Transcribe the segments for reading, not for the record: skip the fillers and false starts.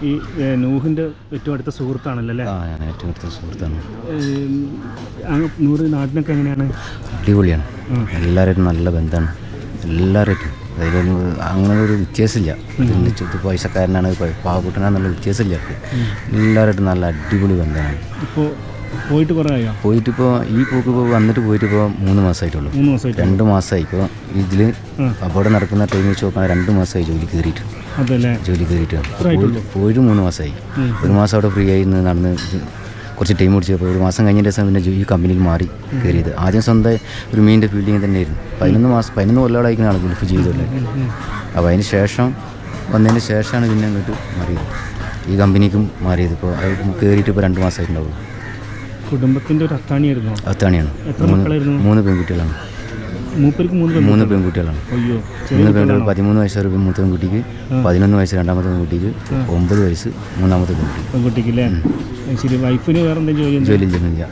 ഈ നൂഹിൻ്റെ ഏറ്റവും അടുത്ത സുഹൃത്താണല്ലോ അല്ലേ? ഞാൻ ഏറ്റവും അടുത്ത സുഹൃത്താണ്. നൂറ് നാട്ടിനൊക്കെ എങ്ങനെയാണ്? അടിപൊളിയാണ്. എല്ലാവരും നല്ല ബന്ധമാണ്. എല്ലാവരും അതിലൊന്നും അങ്ങനെ ഒരു വ്യത്യാസമില്ല. പൈസക്കാരനാണ് പാവപ്പെട്ടനാന്നുള്ള വ്യത്യാസമില്ല. എല്ലാവരും നല്ല അടിപൊളി ബന്ധമാണ്. ഇപ്പോൾ പോയിട്ട് കുറേ ആയോ? പോയിട്ടിപ്പോൾ ഈ പോക്ക് വന്നിട്ട് പോയിട്ടിപ്പോൾ 3 മാസമായിട്ടുള്ളൂ. 3 മാസമായിട്ട് 2 മാസമായി. ഇപ്പോൾ ഇതിൽ അവിടെ നടക്കുന്ന ടൈം വെച്ച് നോക്കാൻ 2 മാസമായി ജോലി കയറിയിട്ട്. അതല്ലേ? ജോലി കയറിയിട്ട് പോയിട്ട് 3 മാസമായി. 1 മാസം അവിടെ ഫ്രീ ആയി നടന്ന് കുറച്ച് ടൈം പിടിച്ചപ്പോൾ 1 മാസം കഴിഞ്ഞതിൻ്റെ ദിവസം പിന്നെ ഈ കമ്പനിയിൽ മാറി കയറിയത്. ആദ്യം സ്വന്തം ഒരു മീനിൻ്റെ ഫീൽഡിങ് തന്നെയായിരുന്നു. 11 കൊല്ലങ്ങളായിരിക്കും ഗൾഫ് ചെയ്തല്ലേ. അപ്പോൾ അതിന് ശേഷം വന്നതിന് ശേഷമാണ് പിന്നെ അങ്ങോട്ട് മാറിയത്. ഈ കമ്പനിക്കും മാറിയത്. ഇപ്പോൾ അത് കയറിയിട്ട് ഇപ്പോൾ 2 മാസമായിട്ടുണ്ടാവുള്ളൂ. കുടുംബത്തിൻ്റെ ഒരു അത്താണിയായിരുന്നു. അത്താണിയാണ്. 3 പെൺകുട്ടികളാണ്. മൂപ്പർക്ക് 3 പെൺകുട്ടികളാണ്. 3 പെൺകുട്ടികൾ. 13 വയസ്സ് മൂത്ത പെൺകുട്ടിക്ക്, 11 വയസ്സ് രണ്ടാമത്തെ പെൺകുട്ടിക്ക്, 9 വയസ്സ് മൂന്നാമത്തെ പെൺകുട്ടിക്ക് അല്ലേ? ശരി. വൈഫിന് വേറെ എന്തെങ്കിലും ജോലി ചെയ്യുന്നില്ല.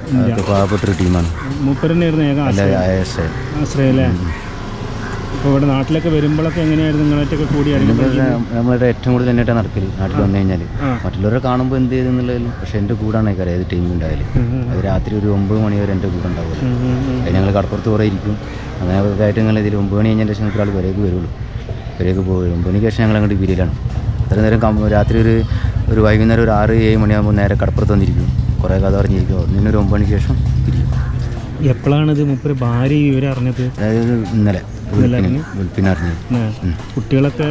പാവപ്പെട്ടൊരു ടീമാണ്. മൂപ്പരന്നെയായിരുന്നു ആശ്രയം അല്ലേ? ഇപ്പോൾ ഇവിടെ നാട്ടിലൊക്കെ വരുമ്പോഴൊക്കെ എങ്ങനെയായിരുന്നു നിങ്ങളായിട്ടൊക്കെ കൂടി? നമ്മളുടെ ഏറ്റവും കൂടുതൽ തന്നെയായിട്ട് നടക്കൽ നാട്ടിൽ വന്നു കഴിഞ്ഞാൽ മറ്റുള്ളവരെ കാണുമ്പോൾ എന്ത് ചെയ്തെന്നുള്ളതിലും. പക്ഷേ എൻ്റെ കൂടാണ് കാര്യം ഏത് ടീം ഉണ്ടായാലും. അത് രാത്രി ഒരു 9 മണി വരെ എൻ്റെ കൂടെ ഉണ്ടാവില്ല. അത് ഞങ്ങൾ കടപ്പുറത്ത് കുറേ ഇരിക്കും. അങ്ങനെ ആയിട്ട് ഞങ്ങൾ ഇതിൽ 9 മണി കഴിഞ്ഞതിന് ശേഷം ഒരാൾ വരേക്ക് വരുള്ളൂ. വരേക്ക് പോകും. 9 മണിക്ക് ശേഷം ഞങ്ങൾ അങ്ങോട്ട് പിരിയിലാണ്. അത്ര നേരം രാത്രി ഒരു വൈകുന്നേരം ഒരു 6-7 മണിയാകുമ്പോൾ നേരെ കടപ്പുറത്ത് വന്നിരിക്കും. കുറേ കഥ പറഞ്ഞിരിക്കും. അതിന് ഒരു 9 മണിക്ക് ശേഷം പിരിയും. എപ്പോഴാണിത് മൂപ്പര് ഭാര്യ ഇവരെ അറിഞ്ഞത്? അതായത് ഇന്നലെ വെളുപ്പിനെ അറിഞ്ഞത്. കുട്ടികളൊക്കെ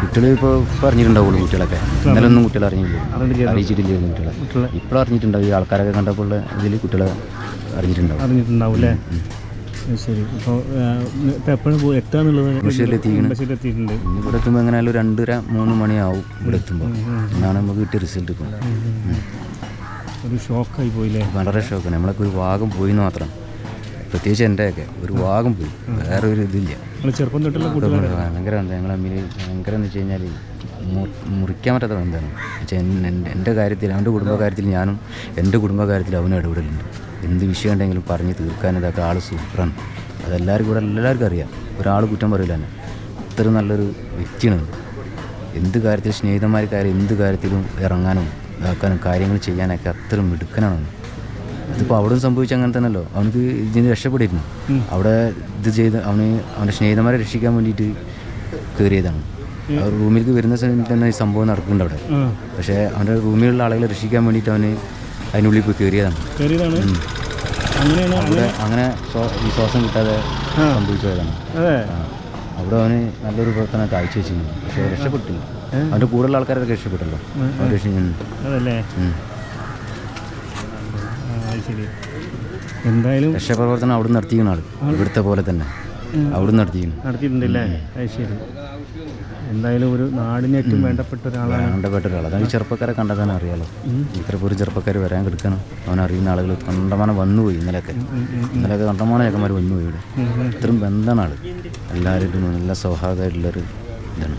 കുട്ടികൾ ഇപ്പോൾ പറഞ്ഞിട്ടുണ്ടാവുള്ളൂ. കുട്ടികളൊക്കെ ഇന്നലെ ഒന്നും കുട്ടികൾ അറിയിച്ചിട്ടില്ലായിരുന്നു. കുട്ടികളെ ഇപ്പോൾ അറിഞ്ഞിട്ടുണ്ടാവും. ഈ ആൾക്കാരൊക്കെ കണ്ടപ്പോൾ ഇതിൽ കുട്ടികളെ അറിഞ്ഞിട്ടുണ്ടാവും അല്ലേ? ശരി. ഇപ്പോൾ എപ്പോഴും എത്താന്നുള്ളത് ബസ്സിലെത്തിയിട്ടുണ്ട്. ഇവിടെ എത്തുമ്പോൾ എങ്ങനെയായാലും 2:30-3 മണിയാവും ഇവിടെ എത്തുമ്പോൾ. എന്നാണ് നമുക്ക് കിട്ടിയ റിസൾട്ട്. ഇപ്പോൾ ഒരു ഷോക്കായി പോയില്ലേ? വളരെ ഷോക്കാണ്. നമ്മളൊക്കെ ഒരു ഭാഗം പോയിന്ന് മാത്രം. പ്രത്യേകിച്ച് എൻ്റെയൊക്കെ ഒരു ഭാഗം പോയി. വേറെ ഒരു ഇതില്ല. ചെറുപ്പം തൊട്ടുള്ള ഭയങ്കര ബന്ധം. ഞങ്ങൾ തമ്മിൽ ഭയങ്കര എന്ന് വെച്ച് കഴിഞ്ഞാൽ മുറിക്കാൻ പറ്റാത്ത ബന്ധമാണ്. എൻ്റെ കാര്യത്തിൽ, അവൻ്റെ കുടുംബകാര്യത്തിൽ ഞാനും എൻ്റെ കുടുംബകാര്യത്തിൽ അവനും ഇടപെടലുണ്ട്. എന്ത് വിഷയം ഉണ്ടെങ്കിലും പറഞ്ഞ് തീർക്കാൻ ഇതൊക്കെ ആൾ സൂപ്പറാണ്. അതെല്ലാവർക്കും അറിയാം. ഒരാൾ കുറ്റം പറയില്ല തന്നെ. അത്ര നല്ലൊരു വ്യക്തിയാണ്. എന്ത് കാര്യത്തിൽ സ്നേഹിതന്മാർക്കായാലും എന്ത് കാര്യത്തിലും ഇറങ്ങാനും ഇതാക്കാനും കാര്യങ്ങൾ ചെയ്യാനൊക്കെ അത്ര മിടുക്കനാണ്. അതിപ്പോൾ അവിടെ സംഭവിച്ച അങ്ങനെ തന്നെയല്ലോ. അവനക്ക് ഇതിന് രക്ഷപ്പെട്ടിരുന്നു. അവിടെ ഇത് ചെയ്ത് അവൻ്റെ സ്നേഹിതന്മാരെ രക്ഷിക്കാൻ വേണ്ടിയിട്ട് കയറിയതാണ്. റൂമിലേക്ക് വരുന്ന സമയത്ത് തന്നെ ഈ സംഭവം നടക്കുന്നുണ്ട് അവിടെ. പക്ഷേ അവൻ്റെ റൂമിലുള്ള ആളുകളെ രക്ഷിക്കാൻ വേണ്ടിയിട്ട് അവന് അതിനുള്ളിൽ പോയി കയറിയതാണ്. അങ്ങനെ ഈ ശ്വാസം കിട്ടാതെ സംഭവിച്ചതാണ്. അവിടെ അവന് നല്ലൊരു പ്രവർത്തനം കാഴ്ച വെച്ചിരുന്നു. പക്ഷേ രക്ഷപ്പെട്ടില്ല. അവൻ്റെ കൂടെയുള്ള ആൾക്കാരൊക്കെ രക്ഷപ്പെട്ടല്ലോ. അതല്ലേ? എന്തായാലും രക്ഷാപ്രവർത്തനം അവിടെ നടത്തിക്കുന്ന ആൾ ഇവിടുത്തെ പോലെ തന്നെ അവിടെ നടത്തിയിട്ടുണ്ടല്ലേ? അത് ശരി. എന്തായാലും ഒരു നാടിന് ഏറ്റവും വേണ്ടപ്പെട്ട ഒരാളാണ്. അതാണ് ഈ ചെറുപ്പക്കാരെ കണ്ടാൽ തന്നെ അറിയാലോ. ഇത്ര പോലും ചെറുപ്പക്കാർ വരാൻ കിടക്കണം. അവനറിയുന്ന ആളുകൾ കണ്ടമാനം വന്നുപോയി. ഇന്നലെയൊക്കെ കണ്ടമാനം ചെക്കന്മാർ വന്നുപോയി. ഇവിടെ ഇത്രയും ബന്ധമാണ് ആൾ. എല്ലാവരും നല്ല സൗഹാർദ്ദമായിട്ടുള്ളൊരു ഇതാണ്.